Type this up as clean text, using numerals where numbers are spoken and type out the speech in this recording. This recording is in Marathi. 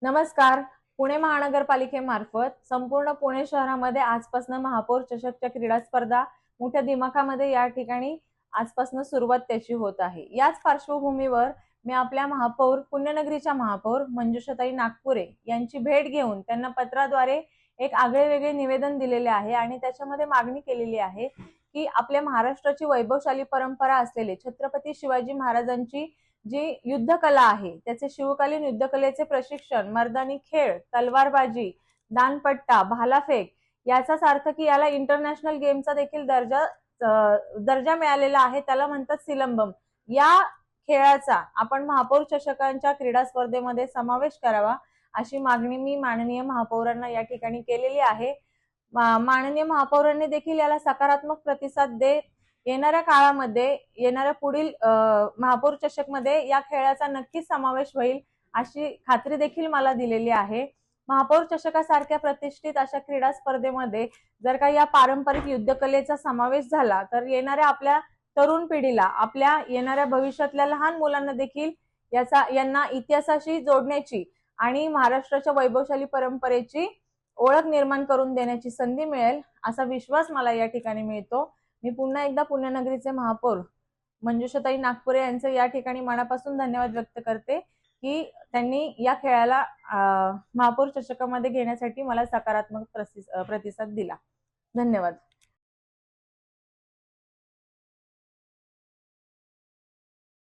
नमस्कार. पुणे महानगरपालिकेमार्फत संपूर्ण पुणे शहरामध्ये आजपासून महापौर चषकच्या क्रीडा स्पर्धा मोठ्या दिमाखामध्ये या ठिकाणी आजपासून सुरुवात त्याची होत आहे। याच पार्श्वभूमीवर मी आपल्या महापौर पुण्यनगरीच्या महापौर मंजुषाताई नागपुरे यांची भेट घेऊन त्यांना पत्राद्वारे एक आगळेवेगळे निवेदन दिलेले आहे आणि त्याच्यामध्ये मागणी केलेली आहे की आपल्या महाराष्ट्राची वैभवशाली परंपरा असलेले छत्रपती शिवाजी महाराजांची जी युद्धकला आहे त्याचे शिवकालीन युद्धकलेचे प्रशिक्षण, मर्दानी खेळ, तलवारबाजी, दानपट्टा, भालाफेक याचाच अर्थ की याला इंटरनॅशनल गेमचा देखील दर्जा मिळालेला आहे, त्याला म्हणतात सिलंबम। या खेळाचा आपण महापौर चषकांच्या क्रीडा स्पर्धेमध्ये समावेश करावा अशी मागणी मी माननीय महापौरांना या ठिकाणी केलेली आहे। माननीय महापौरांनी देखील याला सकारात्मक प्रतिसाद देत येणाऱ्या काळामध्ये येणाऱ्या पुढील महापौर चषक मध्ये या खेळाचा नक्कीच समावेश होईल अशी खात्री देखील मला दिलेली आहे। महापौर चषकासारख्या प्रतिष्ठित अशा क्रीडा स्पर्धेमध्ये जर का या पारंपरिक युद्धकलेचा समावेश झाला तर येणाऱ्या आपल्या तरुण पिढीला, आपल्या येणाऱ्या भविष्यातल्या लहान मुलांना देखील यांना इतिहासाशी जोडण्याची आणि महाराष्ट्राच्या वैभवशाली परंपरेची ओळख निर्माण करून देण्याची संधी मिळेल असा विश्वास मला या ठिकाणी मिळतो। मी पुन्हा एकदा पुण्यनगरीचे महापौर मंजुषाताई नागपुरे यांचे या ठिकाणी मनापासून धन्यवाद व्यक्त करते की त्यांनी या खेळाला महापौर चषकामध्ये घेण्यासाठी मला सकारात्मक प्रतिसाद दिला। धन्यवाद।